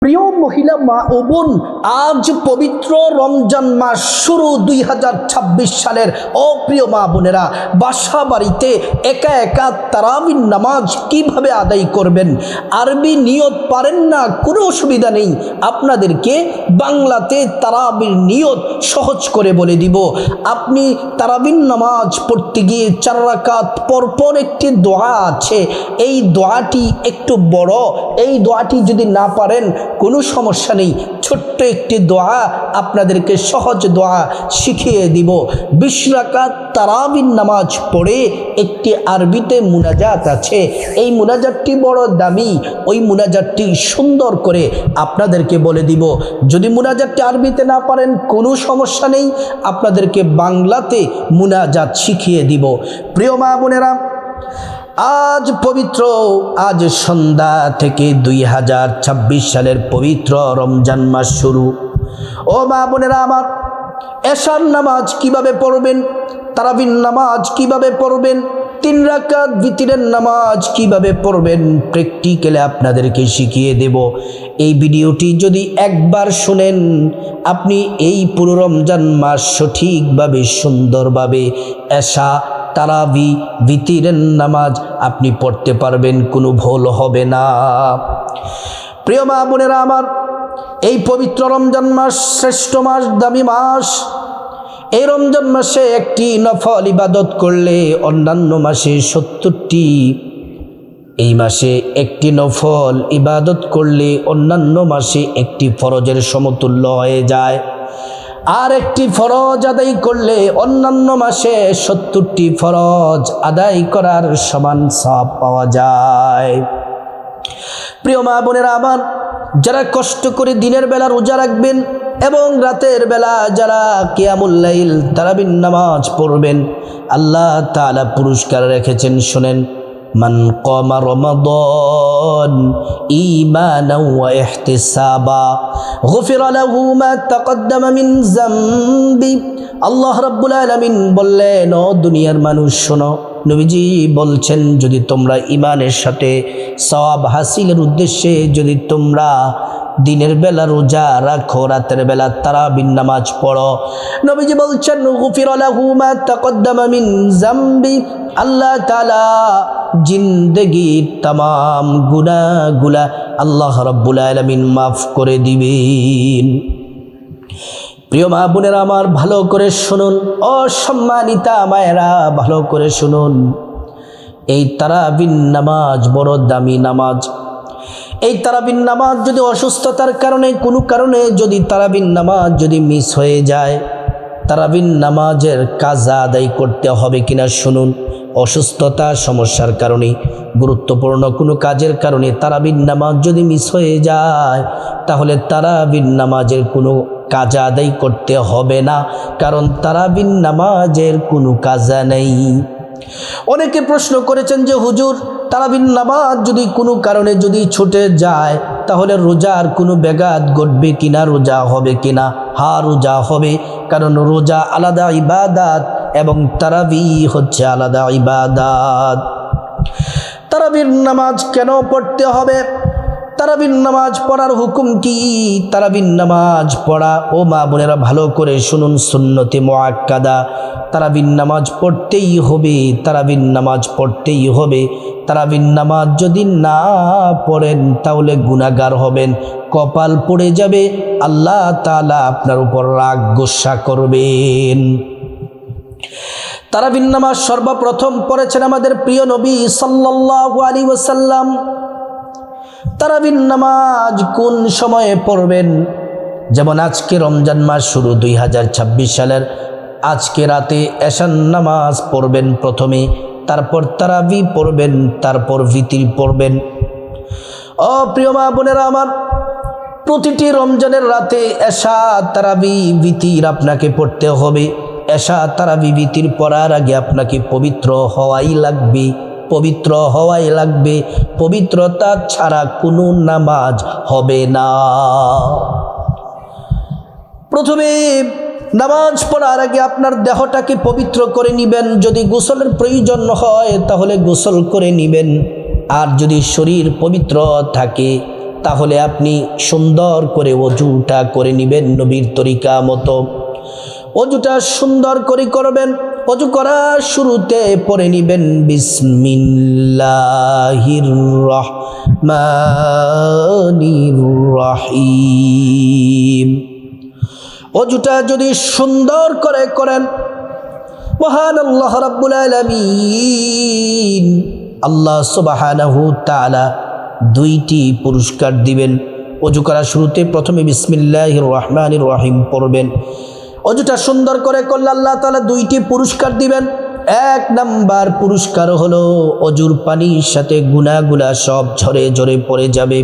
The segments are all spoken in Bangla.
প্রিয় মহিলা মা ও বোন, আজ পবিত্র রমজান মাস শুরু 2026 সালের। ও প্রিয় মা বোনেরা, বাসা বাড়িতে একা একা তারাবির নামাজ কিভাবে আদায় করবেন? আরবি নিয়ত পারেন না, কোনো অসুবিধা নেই। আপনাদেরকে বাংলাতে তারাবির নিয়ত সহজ করে বলে দিব। আপনি তারাবির নামাজ পড়তে গিয়ে 4 রাকাত পরপর একটি দোয়া আছে। এই দোয়াটি একটু বড়, এই দোয়াটি যদি না পারেন কোনো সমস্যা নেই। ছোট্ট একটি দোয়া, আপনাদেরকে সহজ দোয়া শিখিয়ে দিব। 20 রাকাত তারাবির নামাজ পড়ে একটি আরবিতে মুনাজাত আছে। এই মুনাজাতটি বড় দামি, ওই মুনাজাতটি সুন্দর করে আপনাদেরকে বলে দিব। যদি মুনাজাতটি আরবিতে না পারেন কোনো সমস্যা নেই, আপনাদেরকে বাংলাতে মুনাজাত শিখিয়ে দিব। প্রিয় মা বোনেরা, আজ পবিত্র, আজ সন্ধ্যা থেকে 2026 সালের পবিত্র রমজান মাস শুরু। ও মা বোনেরা আমার, এশার নামাজ কিভাবে পড়বেন, তারাবির নামাজ কিভাবে পড়বেন, 3 রাকাত বিতিরের নামাজ কিভাবে পড়বেন, প্র্যাকটিক্যালি আপনাদেরকে শিখিয়ে দেব। এই ভিডিওটি যদি একবার শুনেন, আপনি এই পুরো রমজান মাস সঠিকভাবে সুন্দরভাবে এশা তারাবি বিতিরের নামাজ আপনি পড়তে পারবেন, কোনো ভুল হবে না। প্রিয় মা বোনেরা আমার, এই পবিত্র রমজান মাস শ্রেষ্ঠ মাস, দামি মাস। এই রমজান মাসে একটি নফল ইবাদত করলে অন্যান্য মাসে 70টি, এই মাসে একটি নফল ইবাদত করলে অন্যান্য মাসে একটি ফরজের সমতুল্য হয়ে যায়। আর একটি ফরজ আদায় করলে অন্যান্য মাসে 70টি ফরজ আদায় করার সমান সওয়াব পাওয়া যায়। প্রিয় মা বোনেরা আমার, যারা কষ্ট করে দিনের বেলা রোজা রাখবেন এবং রাতের বেলা যারা কিয়ামুল লাইল তারাবির নামাজ পড়বেন, আল্লাহ তাআলা পুরস্কার রেখেছেন। শোনেন, মান কামা রমাদান ঈমানাও ওয়া ইহতিসাবা গুফিরা লাহু মা তাকদ্দামা মিন যামবি। আল্লাহ রাব্বুল আলামিন বললেন, ও দুনিয়ার মানুষ শোনো, নবীজি বলছেন, যদি তোমরা ঈমানের সাথে সওয়াব হাসিলের উদ্দেশ্যে যদি তোমরা দিনের বেলা রোজা রাখো, রাতের বেলা তারাবির নামাজ পড়ো, নবীজি বলছেন গুফিরা লাহু মা তাকদ্দামা মিন যামবি, আল্লাহ তাআলা জিন্দেগির তামাম গুনাহগুলা আল্লাহ রাব্বুল আলামিন মাফ করে দিবেন। প্রিয় মা বোনেরা আমার, ভালো করে শুনুন। ও সম্মানিতা মায়েরা, ভালো করে শুনুন। এই তারাবির নামাজ বড় দামি নামাজ। এই তারাবির নামাজ যদি অসুস্থতার কারণে, কোনো কারণে যদি তারাবির নামাজ যদি মিস হয়ে যায়, তারাবির নামাজের কাজা আদায় করতে হবে কিনা শুনুন। অসুস্থতা, সমস্যার কারণে, গুরুত্বপূর্ণ কোনো কাজের কারণে তারাবির নামাজ যদি মিস হয়ে যায়, তাহলে তারাবির নামাজের কোনো কাজা আদায় করতে হবে না, কারণ তারাবির নামাজের কোনো কাজা নেই। অনেকে প্রশ্ন করেছেন যে হুজুর, তারাবির নামাজ যদি কোনো কারণে যদি ছুটে যায়, তাহলে রোজার কোনো ব্যাঘাত ঘটবে কিনা, রোজা হবে কিনা? হ্যাঁ, রোজা হবে, কারণ রোজা আলাদা ইবাদাত এবং তারাবি হচ্ছে আলাদা ইবাদাত। তারাবির নামাজ কেন পড়তে হবে? তারাবির নামাজ পড়ার হুকুম কি? তারাবির নামাজ পড়া, ও মা বোনেরা ভালো করে শুনুন, সুন্নতে মুআক্কাদা। তারাবির নামাজ পড়তেই হবে, তারাবির নামাজ পড়তেই হবে। তারাবির নামাজ যদি না পড়েন তাহলে গুনাহগার হবেন, কপাল পড়ে যাবে, আল্লাহ তাআলা আপনার উপর রাগ গোসা করবেন। তারাবির নামাজ সর্বপ্রথম পড়েছেন আমাদের প্রিয় নবী সাল্লাল্লাহু আলাইহি ওয়াসাল্লাম। তারাবির নামাজ কোন সময়ে পড়বেন? যেমন আজকে রমজান মাস শুরু 2026 সালের, আজকে রাতে এশার নামাজ পড়বেন প্রথমে, তারপর তারাবি পড়বেন, তারপর ভিতির পড়বেন। ও প্রিয় মা বোনেরা আমার, প্রতিটি রমজানের রাতে এশা তারাবি ভিতির আপনাকে পড়তে হবে। এশা তারাবি ভিতির পড়ার আগে আপনাকে পবিত্র হওয়াই লাগবে, পবিত্র হওয়াই লাগবে। পবিত্রতা ছাড়া কোনো নামাজ হবে না। প্রথমে নামাজ পড়ার আগে আপনার দেহটাকে পবিত্র করে নেবেন। যদি গোসলের প্রয়োজন হয় তাহলে গোসল করে নেবেন। আর যদি শরীর পবিত্র থাকে তাহলে আপনি সুন্দর করে অজুটা করে নেবেন নবীর তরিকা মতো। অজুটা সুন্দর করে করবেন। অজু করার শুরুতে পড়ে নেবেন বিসমিল্লাহির রহমানির রহিম। অজুটা যদি সুন্দর করে করেন, মহান আল্লাহ রাব্বুল আলামিন আল্লাহ সুবহানাহু তাআলা দুইটি পুরস্কার দিবেন। অজু করার শুরুতে প্রথমে বিসমিল্লাহির রহমানির রহিম পড়বেন। অজুটা সুন্দর করে করলে আল্লাহ তাআলা দুইটি পুরস্কার দিবেন। এক নাম্বার পুরস্কার হলো অজুর পানির সাথে গুনাহগুলা সব ঝরে ঝরে পড়ে যাবে।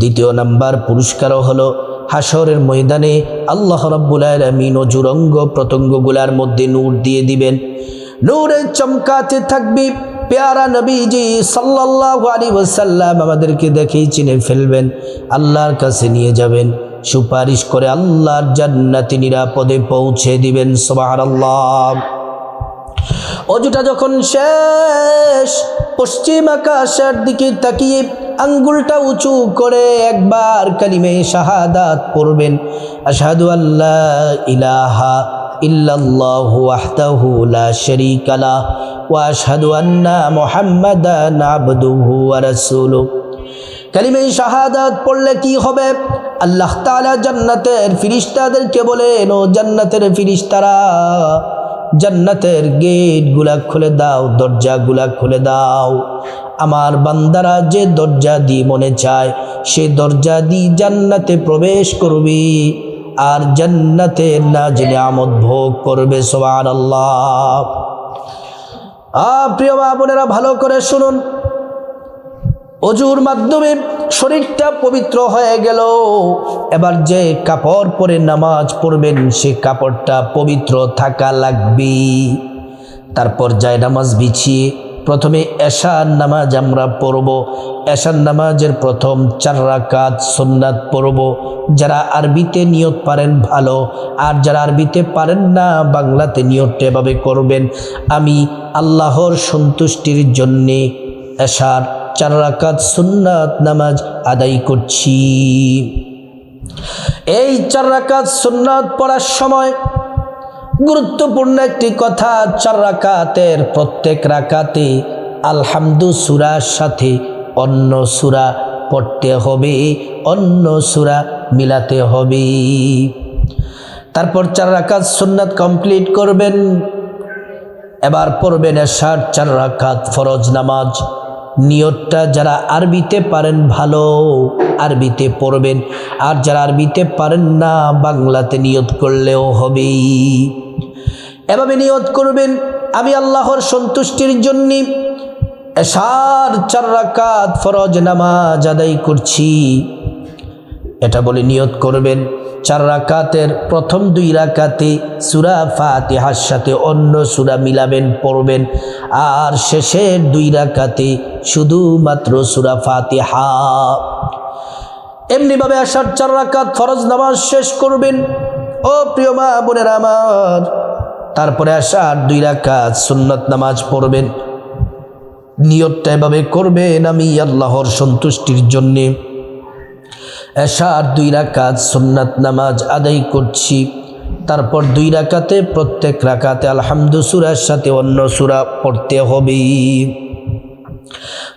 দ্বিতীয় নাম্বার পুরস্কার হলো হাসরের ময়দানে আল্লাহ রাব্বুল আলামিন অজুর অঙ্গ প্রত্যঙ্গগুলার মধ্যে নূর দিয়ে দিবেন। নূরে চমকাতে থাকবে। প্যারা নবীজি সাল্লাল্লাহু আলাইহি ওয়াসাল্লাম আমাদেরকে দেখেই চিনে ফেলবেন, আল্লাহর কাছে নিয়ে যাবেন, সুপারিশ করে আল্লাহর জান্নাতে নিরাপদে পৌঁছে দিবেন। সুবহানাল্লাহ। অজুটা যখন শেষ, পশ্চিম আকাশের দিকে তাকিয়ে আঙ্গুলটা উঁচু করে একবার কালিমে শাহাদাত পড়বেন। আশহাদু আল্লা ইলাহা ইল্লাল্লাহু ওয়াহদাহু লা শারীকা লাহু ওয়া আশহাদু আন্না মুহাম্মাদান আবদুহু ওয়া রাসূলুহু। কালিমে শাহাদাত পড়লে কি হবে? আল্লাহ তাআলা জান্নাতের ফেরেশতাদেরকে বলেন, ও জান্নাতের ফেরেশতারা, জান্নাতের গেটগুলা খুলে দাও, দরজাগুলা খুলে দাও। আমার বান্দারা যে দরজা দিয়ে মনে চায় সে দরজা দিয়ে জান্নাতে প্রবেশ করবে আর জান্নাতের নাজিল নিয়ামত ভোগ করবে। সুবহানাল্লাহ। প্রিয় মা বোনেরা, ভালো করে শুনুন। অজুর মাধ্যমে শরীরটা পবিত্র হয়ে গেল। এবার যে কাপড় পরে নামাজ পড়বেন সে কাপড়টা পবিত্র থাকা লাগবে। তারপর যায় নামাজ বিছিয়ে প্রথমে এশার নামাজ আমরা পড়ব। এশার নামাজের প্রথম 4 রাকাত সুন্নাত পড়ব। যারা আরবিতে নিয়ত পারেন ভালো, আর যারা আরবিতে পারেন না বাংলাতে নিয়তটা এভাবে করবেন, আমি আল্লাহর সন্তুষ্টির জন্যে এশার 4 রাকাত সুন্নাত নামাজ আদায় করছি। এই 4 রাকাত সুন্নাত পড়ার সময় গুরুত্বপূর্ণ একটি কথা, 4 রাকাতের প্রত্যেক রাকাতে আলহামদু সূরার সাথে অন্য সূরা পড়তে হবে, অন্য সূরা মিলাতে হবে। তারপর 4 রাকাত সুন্নাত কমপ্লিট করবেন। এবার পড়বেন এশার 4 রাকাত ফরজ নামাজ। নিয়তটা যারা আরবিতে পারেন ভালো আরবিতে পড়বেন, আর যারা আরবিতে পারেন না বাংলাতে নিয়ত করলেও হবে। এভাবে নিয়ত করবেন, আমি আল্লাহর সন্তুষ্টির জন্য এশার 4 রাকাত ফরজ নামাজ আদায় করছি, এটা বলে নিয়ত করবেন। 4 রাকাতের প্রথম 2 রাকাতে সূরা ফাতিহার সাথে অন্য সূরা মিলাবেন, পড়বেন, আর শেষের 2 রাকাতে শুধুমাত্র সূরা ফাতিহা। এমনিভাবে এশার 4 রাকাত ফরজ নামাজ শেষ করবেন। ও প্রিয় মা বোনেরা আমার, তারপরে এশার 2 রাকাত সুন্নাত নামাজ পড়বেন। নিয়তটা এভাবে করবেন, আমি আল্লাহর সন্তুষ্টির জন্যে এশার 2 রাকাত সুন্নাত নামাজ আদায় করছি। তারপর 2 রাকাতে প্রত্যেক রাকাতে আলহামদু সূরার সাথে অন্য সূরা পড়তে হবে।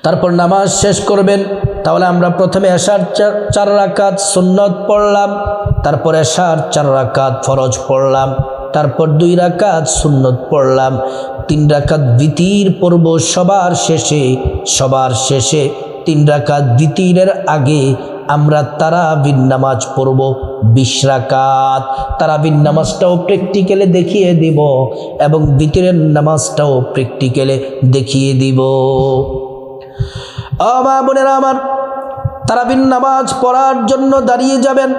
তারপর নামাজ শেষ করবেন। তাহলে আমরা প্রথমে এশার 4 রাকাত সুন্নাত পড়লাম, তারপর এশার 4 রাকাত ফরজ পড়লাম, তারপর 2 রাকাত সুন্নাত পড়লাম, 3 রাকাত বিতির পড়ব সবার শেষে 3 রাকাত বিতিরের আগে আমরা তারাবির নামাজ পড়ব 20 রাকাত। তারাবির নামাজটাও প্র্যাকটিক্যালে দেখিয়ে দিব এবং বিতিরের নামাজটাও প্র্যাকটিক্যালে দেখিয়ে দিব। মা বোনেরা আমার, তারাবির নামাজ পড়ার জন্য দাঁড়িয়ে যাবেন।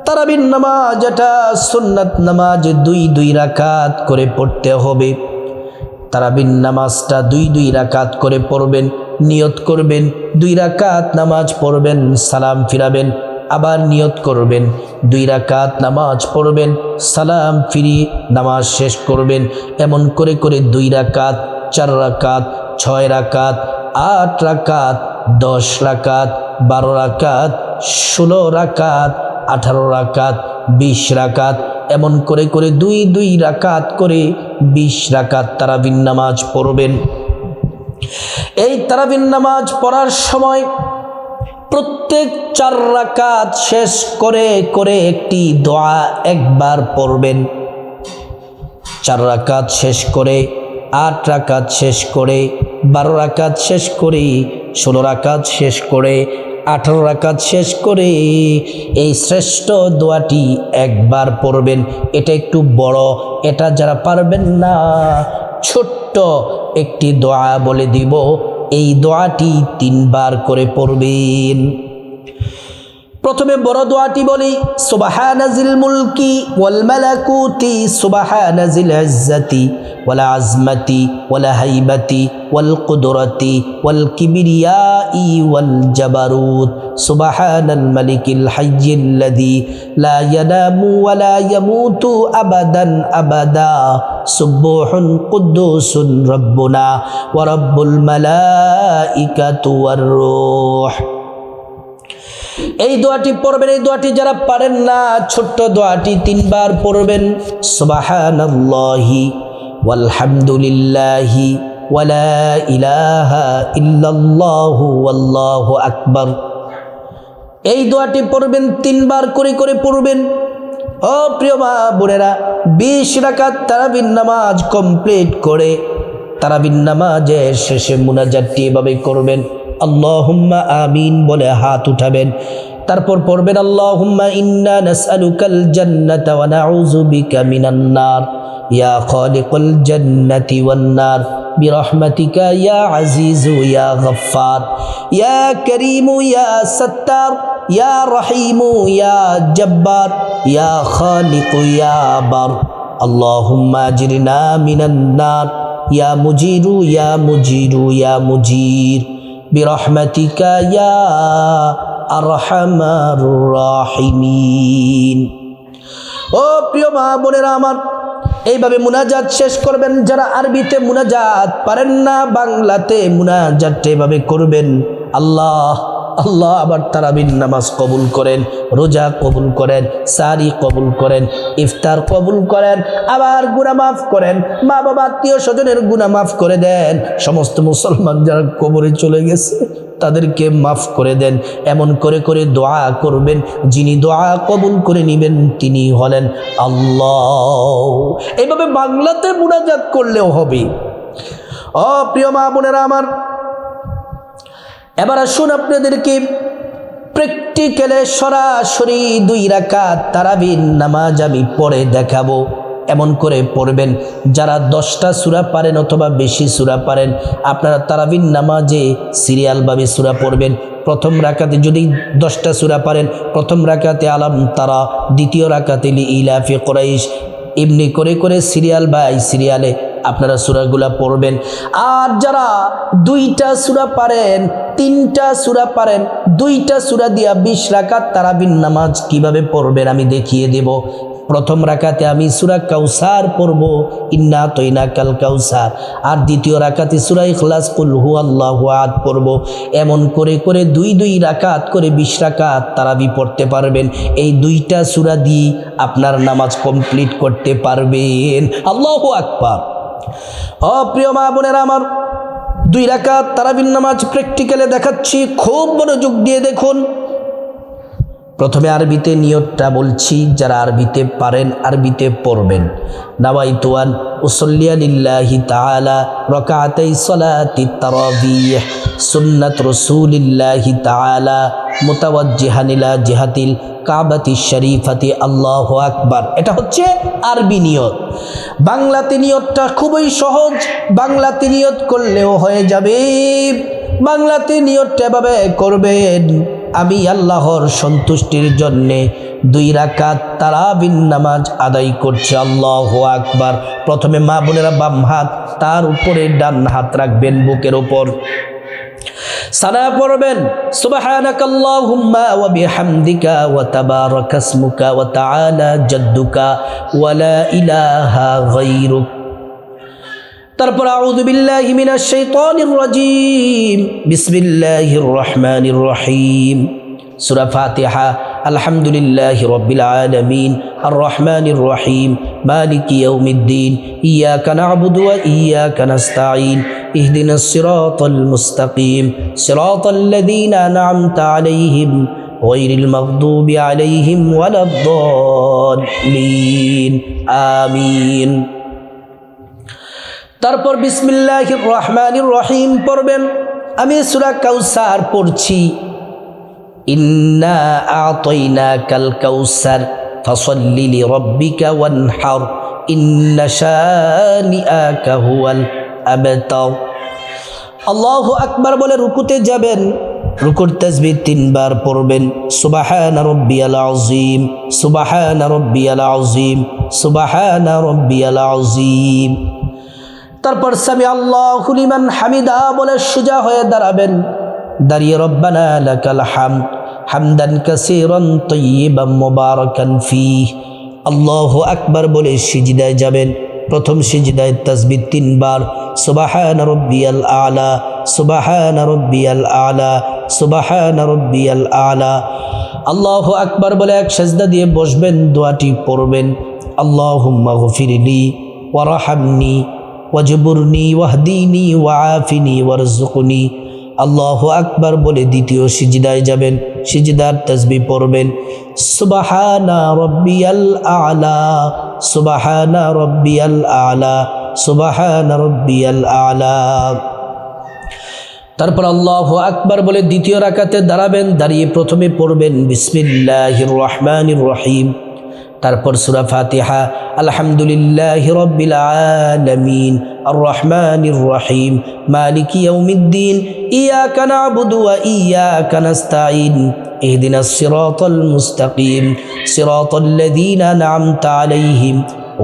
তারাবির নামাজ এটা সুন্নাত নামাজ, 2 রাকাত করে পড়তে হবে। তারাবির নামাজটা 2 রাকাত করে পড়বেন। নিয়ত করবেন 2 রাকাত নামাজ পড়বেন, সালাম ফিরাবেন, আবার নিয়ত করবেন 2 রাকাত নামাজ পড়বেন, সালাম ফিরিয়ে নামাজ শেষ করবেন। এমন করে করে 2 রাকাত, 4 রাকাত, 6 রাকাত, 8 রাকাত, 10 রাকাত, 12 রাকাত, 16 রাকাত, 18 রাকাত, 20 রাকাত, এমন করে করে 2 রাকাত করে 20 রাকাত তারাবির নামাজ পড়বেন। এই তারাবির নামাজ পড়ার সময় প্রত্যেক 4 রাকাত শেষ করে করে একটি দোয়া একবার পড়বেন। 4 রাকাত শেষ করে, 8 রাকাত শেষ করে, 12 রাকাত শেষ করে, 16 রাকাত শেষ করে, 18 রাকাত শেষ করে এই শ্রেষ্ঠ দোয়াটি একবার পড়বেন। এটা একটু বড়, এটা যারা পারবেন না ছোট্ট একটি দোয়া বলে দিব, এই দোয়াটি 3 বার করে পড়বেন। প্রথমে বড় দোয়াটি বলি, সুবহানাজিল মুলকি ওয়াল মালাকুতি সুবহানাজিল ইজ্জতি ওয়াল আজমতি ওয়াল হাইবাতি ওয়াল কুদরতি ওয়াল কিবরিয়াই ওয়াল জাবারুত সুবহানাল মালিকিল হাইয়্যিল্লাযী লা ইয়ানামু ওয়া লা ইয়ামুতু আবাদান আবাদা সুবহুন কুদ্দুসুন রাব্বুনা ওয়া রাব্বুল মালাইকাতু ওয়ার রূহ। এই দোয়াটি পড়বেন। এই দোয়াটি যারা পারেন না ছোট্ট দোয়াটি 3 বার পড়বেন। সুবহানাল্লাহি ওয়ালহামদুলিল্লাহি ওয়ালা ইলাহা ইল্লাল্লাহু ওয়াল্লাহু আকবার। এই দোয়াটি পড়বেন 3 বার করে করে পড়বেন। ও প্রিয় মা বোনেরা, 20 রাকাত তারাবির নামাজ কমপ্লিট করে তারাবির নামাজের শেষে মুনাজাতটি এভাবে করবেন, আল্লাহুম্মা আমিন বলে হাত উঠাবেন। তারপর পড়বেন, আল্লাহুম্মা ইন্না নাসআলুকাল জান্নাতা ওয়া নাউযু বিকা মিনান নার ইয়া খালিকুল জান্নাতি ওয়ান নার বিরহমাতিকা ইয়া আজিজু ইয়া গফফার ইয়া করিমু ইয়া সাত্তার ইয়া রহিমু ইয়া জব্বার ইয়া খালিকু ইয়া বার। আল্লাহুম্মা আজরিনা মিনান নার ইয়া মুজিরু ইয়া মুজিরু ইয়া মুজির বিরহমাতিকা ইয়া আরহামার রাহিমিন। ও প্রিয় মা বোনেরা আমার, এইভাবে মুনাজাত শেষ করবেন। যারা আরবিতে মুনাজাত পারেন না, বাংলাতে মুনাজাত এভাবে করবেন। আল্লাহ আল্লাহ আবার তারাবির নামাজ কবুল করেন, রোজা কবুল করেন, সারি কবুল করেন, ইফতার কবুল করেন, আবার গুনাহ মাফ করেন, মা বাবা আত্মীয় স্বজনের গুনাহ মাফ করে দেন। সমস্ত মুসলমান যারা কবরে চলে গেছে তাদেরকে মাফ করে দেন। এমন করে করে দোয়া করবেন। যিনি দোয়া কবুল করে নেবেন তিনি হলেন আল্লাহ। এইভাবে বাংলাতে মুনাজাত করলেও হবে। ও প্রিয় মা বোনেরা আমার, এবার আসুন আপনাদেরকে প্র্যাকটিক্যালে সরাসরি 2 রাকাত তারাবির নামাজ আমি পড়ে দেখাবো। এমন করে পড়বেন, যারা 10টা সূরা পারেন অথবা বেশি সূরা পারেন, আপনারা তারাবির নামাজে সিরিয়ালভাবে সূরা পড়বেন। প্রথম রাকাতে যদি 10টা সূরা পারেন, প্রথম রাকাতে আলাম তারা, দ্বিতীয় রাকাতে ইলাফি কুরাইশ, এমনি করে করে সিরিয়াল বাই সিরিয়ালে আপনারা সূরাগুলা পড়বেন। আর যারা 2টা সূরা পারেন, 3টা সূরা পারেন, 2টা সূরা দিয়া 20 রাকাত তারাবির নামাজ কিভাবে পড়বেন আমি দেখিয়ে দেব। প্রথম রাকাতে আমি সূরা কাউসার পড়ব, ইন্না আতাইনাকাল কাউসার, আর দ্বিতীয় রাকাতে সূরা ইখলাস কুল হুয়াল্লাহু আহাদ পড়ব। এমন করে করে 2 রাকাত করে 20 রাকাত তারাবি পড়তে পারবেন। এই 2টা সূরা দিয়ে আপনার নামাজ কমপ্লিট করতে পারবেন। আল্লাহু আকবার। ও প্রিয় মা বোনেরা আমার, 2 রাকাত তারাবির নামাজ প্র্যাকটিক্যালে দেখাচ্ছি, খুব মনোযোগ দিয়ে দেখুন। প্রথমে আরবিতে নিয়তটা বলছি, যারা আরবিতে পারেন আরবিতে পড়বেন। নাওয়াইতু আন উসাল্লিয়া লিল্লাহি তাআলা রাকাতাই সালাতি তারাবিহ সুন্নাত রাসূলিল্লাহি তাআলা মুতাওয়াজ্জিহান ইলা জিহাতিল কাবাতি শরীফাতি আল্লাহু আকবার। এটা হচ্ছে আরবি নিয়ত। বাংলাতে নিয়তটা খুবই সহজ, বাংলাতে নিয়ত করলেও হয়ে যাবে। বাংলাতে নিয়তটা এভাবে করবেন, আমি আল্লাহর সন্তুষ্টির জন্যে 2 রাকাত তারাবির নামাজ আদায় করছি, আল্লাহু আকবার। প্রথমে মা বোনেরা বাম হাত, তার উপরে ডান হাত রাখবেন বুকের উপর, সানা পড়বেন, সুবহানাকাল্লাহুম্মা ওয়া বিহামদিকা ওয়া তাবারাকা ইসমুকা ওয়া তাআলা জাদ্দুকা ওয়া লা ইলাহা গায়রুক। তারপর আউযু বিল্লাহি মিনাশ শাইতানির রাজীম, বিসমিল্লাহির রহমানির রহিম। সূরা ফাতিহা। আলহামদুলিল্লাহি রাব্বিল আলামিন, আর রহমানির রহিম, মালিকি ইয়াউমিদ্দিন, ইয়াকা না'বুদু ওয়া ইয়াকা নাস্তাঈন, ইহদিনাস সিরাতাল মুস্তাকিম, সিরাতাল্লাযীনা আন'আমতা আলাইহিম গায়রিল মাগদুবি আলাইহিম ওয়ালাদ-দাল্লিন। আমিন। তারপর বিসমিল্লাহির রহমানির রহিম পড়বেন। আমি সূরা কাউসার পড়ছি। ইন্না আ'তাইনাকাল কাউসার ফাসাল্লি লিরাব্বিকা ওয়ানহার, ইন্না শানিআকা হুয়াল আবতার। আল্লাহু আকবার বলে রুকুতে যাবেন। রুকুর তাসবিহ 3 বার পড়বেন। সুবহান রাব্বিয়াল আযীম, সুবহান রাব্বিয়াল আযীম, সুবহান রাব্বিয়াল আযীম। তারপর সামি আল্লাহু লিমান হামিদা বলে সোজা হয়ে দাঁড়াবেন। দাঁড়িয়ে রব্বানা লাকাল হামদ হামদান কাসীরান তাইয়িবান মুবারাকান ফীহ, আল্লাহু আকবার বলে সিজদায় যাবেন। প্রথম সিজদায় তাসবিহ 3 বার। সুবহান রাব্বিয়াল আলা, সুবহান রাব্বিয়াল আলা, সুবহান রাব্বিয়াল আলা। আল্লাহু আকবার বলে এক সিজদা দিয়ে বসবেন। দোয়াটি পড়বেন, আল্লাহুম্মা গফিরলি ওয়ারহামনি ওয়াজবুরনি ওয়াহদিনি ওয়াআফিনি ওয়ারযুকনি। আল্লাহু আকবার বলে দ্বিতীয় সিজদায় যাবেন। সিজদার তাসবিহ পড়বেন, সুবহানা রাব্বিয়াল আলা, সুবহানা রাব্বিয়াল আলা, সুবহানা রাব্বিয়াল আলা। তারপর আল্লাহু আকবার বলে দ্বিতীয় রাকাতে দাঁড়াবেন। দাঁড়িয়ে প্রথমে পড়বেন বিসমিল্লাহির রহমানির রহিম। তারপর সূরা ফাতিহা। আলহামদুলিল্লাহি রাব্বিল আলামিন, আর রহমানির রহিম, মালিকি ইয়াউমিদ্দিন, ইয়াকা না'বুদু ওয়া ইয়াকা নাস্তাঈন, ইহদিনাস সিরাতাল মুস্তাকিম, সিরাতাল্লাযীনা আন'আমতা আলাইহিম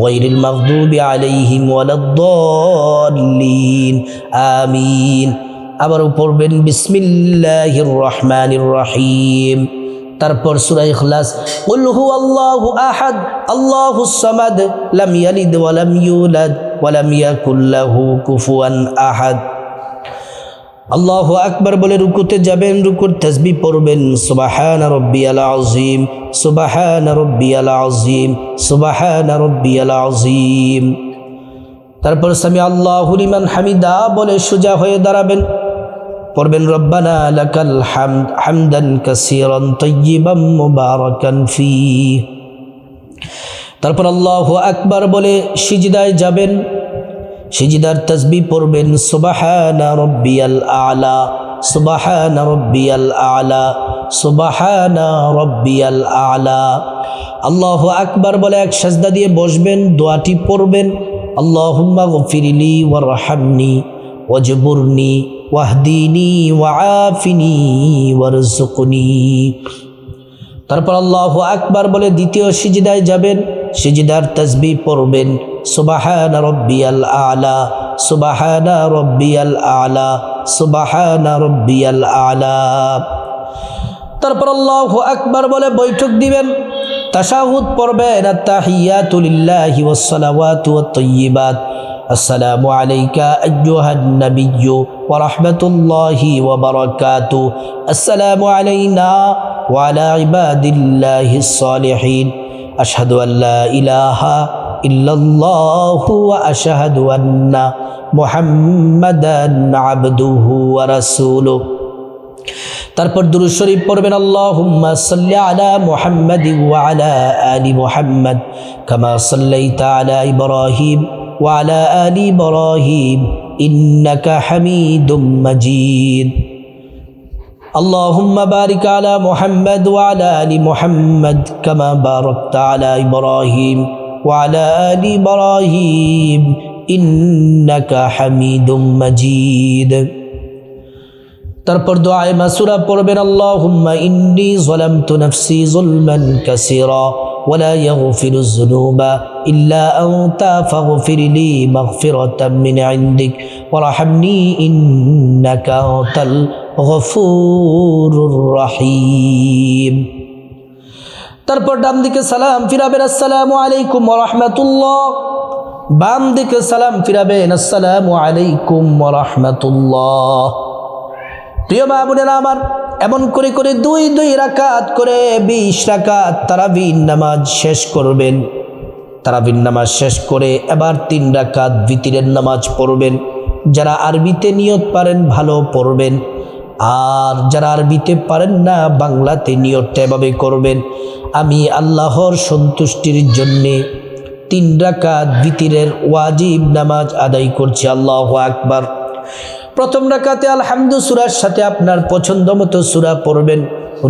গায়রিল মাগদুবি আলাইহিম ওয়ালাদ-দাল্লিন। আমিন। আবারও পড়বেন বিসমিল্লাহির রহমানির রহিম। তারপর সূরা ইখলাস। কুল হুয়াল্লাহু আহাদ, আল্লাহুস সামাদ, লাম ইয়ালিদ ওয়া লাম ইউলাদ ওয়া লাম ইয়াকুল লাহু কুফুয়ান আহাদ। আল্লাহু আকবার বলে রুকুতে যাবেন। রুকুর তাসবিহ পড়বেন, সুবহান রাব্বিয়াল আযীম, সুবহান রাব্বিয়াল আযীম, সুবহান রাব্বিয়াল আযীম। তারপর সামি আল্লাহু লিমান হামিদা বলে সোজা হয়ে দাঁড়াবেন। পড়বেন রব্বানা লাকাল হামদ হামদান কাসীরান তাইয়িবান মুবারাকান ফীহ। তারপর আল্লাহু আকবার বলে সিজদায় যাবেন। সিজদার তাসবিহ পড়বেন, সুবহানা রাব্বিয়াল আলা, সুবহানা রাব্বিয়াল আলা, সুবহানা রাব্বিয়াল আলা। আল্লাহু আকবার বলে এক সিজদা দিয়ে বসবেন। দোয়াটি পড়বেন, আল্লাহুম্মা গফিরলি ওয়ারহামনি ওয়াজবুরনি ওয়াহদিনি ওয়াআফিনি ওয়ারযুকনি। তারপর আল্লাহু আকবার বলে দ্বিতীয় সিজদায় যাবেন। সিজদার তাসবিহ পড়বেন, সুবহান রাব্বিয়াল আলা, সুবহান রাব্বিয়াল আলা, সুবহান রাব্বিয়াল আলা। তারপর আল্লাহু আকবার বলে বৈঠক দিবেন। তাশাহুদ পড়বেন, আত-তাহিয়াতু লিল্লাহি ওয়াস সালাওয়াতু ওয়াত তাইয়্যিবাত, আসসালামু আলাইকা আইয়ুহান নাবিয়্যু ওয়া রাহমাতুল্লাহি ওয়া বারাকাতুহু, আসসালামু আলাইনা ওয়া আলা ইবাদিল্লাহিস সালিহিন, আশহাদু আল্লা ইলাহা ইল্লাল্লাহু ওয়া আশহাদু আন্না মুহাম্মাদান আবদুহু ওয়া রাসূলুহু। তারপর দুরূদ শরীফ পড়বেন, আল্লাহুম্মা সাল্লি আলা মুহাম্মাদিন ওয়া আলা আলি মুহাম্মাদ কামা সাল্লাইতা আলা ইব্রাহিম ওয়া আলা আলি ইব্রাহিম ইন্নাকা হামিদুম মাজিদ। আল্লাহুম্মা বারিক আলা মুহাম্মাদ ওয়া আলা আলি মুহাম্মাদ কামা বারাকতা আলা ইব্রাহিম ওয়া আলা আলি ইব্রাহিম ইন্নাকা হামিদুম মাজিদ। তারপর দোয়ায়ে মাসুরা পড়বেন, আল্লাহুম্মা ইন্নী যালামতু নাফসি যুলমান কাসীরা ওয়া লা ইয়াগফিরুয যুনুবা ইল্লা আনতা ফাগফিরলি মাগফিরাতাম মিন ইনদিক ওয়ারহামনি ইন্নাকা আনতাল গফুরুর রহিম। তারপর ডান দিকে সালাম ফিরাবেন, আসসালামু আলাইকুম ওয়া রাহমাতুল্লাহ বাম দিকে সালাম ফিরাবেন, আসসালামু আলাইকুম ওয়া রাহমাতুল্লাহ। প্রিয় মা বোনেরা আমার, এমন করে করে দুই দুই রাকাত করে 20 রাকাত তারাবির নামাজ শেষ করবেন। তারাবির নামাজ শেষ করে এবার 3 রাকাত ভিতরের নামাজ পড়বেন। যারা আরবিতে নিয়ত পারেন ভালো পড়বেন, আর যারা আরবিতে পারেন না বাংলাতে নিয়তটা এভাবে করবেন, আমি আল্লাহর সন্তুষ্টির জন্যে 3 রাকাত ভিতরের ওয়াজিব নামাজ আদায় করছি। আল্লাহু আকবার। প্রথম রাকাতে আলহামদু সূরার সাথে আপনার পছন্দ মতো সূরা পড়বেন,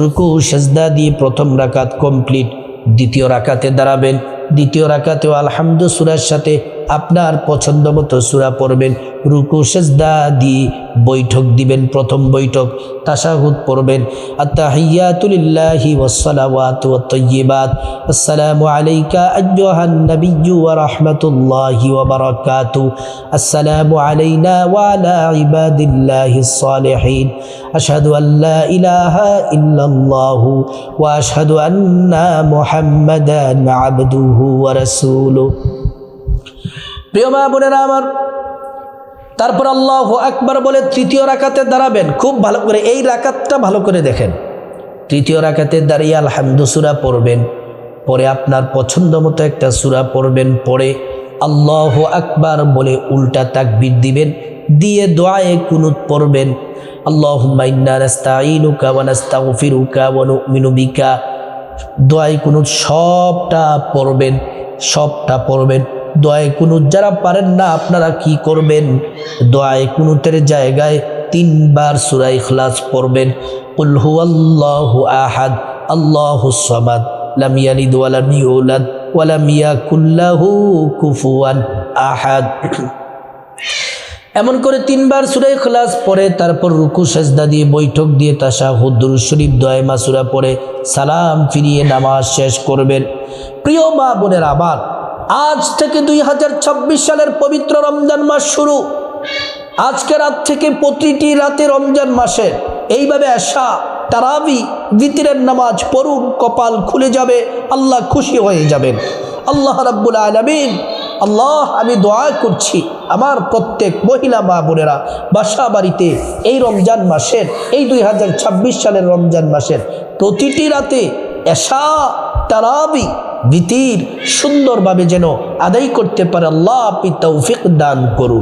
রুকু সেজদা দিয়ে প্রথম রাকাত কমপ্লিট। দ্বিতীয় রাকাতে দাঁড়াবেন, দ্বিতীয় রাকাতেও আলহামদু সূরার সাথে আপনার পছন্দ মতো সূরা পড়বেন, রুকু সেজদা দিয়ে বৈঠক দিবেন। প্রথম বৈঠক তাশাহুদ পড়বেন, আত্তাহিয়াতু লিল্লাহি ওয়াস সালাওয়াতু ওয়াত তাইয়্যিবাত, আসসালামু আলাইকা আইয়ুহান নাবিয়্যু ওয়া রাহমাতুল্লাহি ওয়া বারাকাতুহু, আসসালামু আলাইনা ওয়া আলা ইবাদিল্লাহিস সালিহিন, আশহাদু আল্লা ইলাহা ইল্লাল্লাহু ওয়া আশহাদু আন্না মুহাম্মাদান আবদুহু ওয়া রাসূলুহু। প্রিয় মা বোনেরা আমার, তারপর আল্লাহু আকবার বলে তৃতীয় রাকাতে দাঁড়াবেন। খুব ভালো করে এই রাকাতটা ভালো করে দেখেন। তৃতীয় রাকাতে দাঁড়িয়ে আলহামদু সূরা পড়বেন, পরে আপনার পছন্দ মতো একটা সূরা পড়বেন, পরে আল্লাহু আকবার বলে উল্টা তাকবীর দিবেন, দিয়ে দোয়ায়ে কুনুত পড়বেন। আল্লাহুম্মা ইন্না নাস্তাঈনুকা ওয়া নাস্তাগফিরুকা ওয়া নু'মিনু বিকা। দোয়ায়ে কুনুত সবটা পড়বেন। দোয়ায়ে কুনুত যারা পারেন না আপনারা কি করবেন, দোয়ায়ে কুনুতের জায়গায় 3 বার সূরা ইখলাস পড়বেন। কুল হুয়াল্লাহু আহাদ আল্লাহুস সামাদ লাম ইয়ালিদ ওয়া লাম ইউলাদ ওয়া লাম ইয়াকুল লাহু কুফুয়ান আহাদ। এমন করে 3 বার সূরা ইখলাস পড়ে তারপর রুকু সেজদা দিয়ে বৈঠক দিয়ে তাশাহুদ দুরূদ শরীফ দোয়ায়ে মাসুরা পড়ে সালাম ফিরিয়ে নামাজ শেষ করবেন। প্রিয় মা বোনেরা আমার, আজ থেকে 2026 সালের পবিত্র রমজান মাস শুরু। আজকে রাত থেকে প্রতিটি রাতে রমজান মাসে এইভাবে এশা তারাবি ভিতরের নামাজ পড়ুন, কপাল খুলে যাবে, আল্লাহ খুশি হয়ে যাবেন। আল্লাহ রাব্বুল আলামিন, আল্লাহ আমি দোয়া করছি আমার প্রত্যেক মহিলা মা বোনেরা বাসা বাড়িতে এই রমজান মাসের, এই 2026 সালের রমজান মাসের প্রতিটি রাতে এশা তারাবি ভিতির সুন্দরভাবে যেন আদায় করতে পারে। আল্লাহ আপনি তৌফিক দান করুন।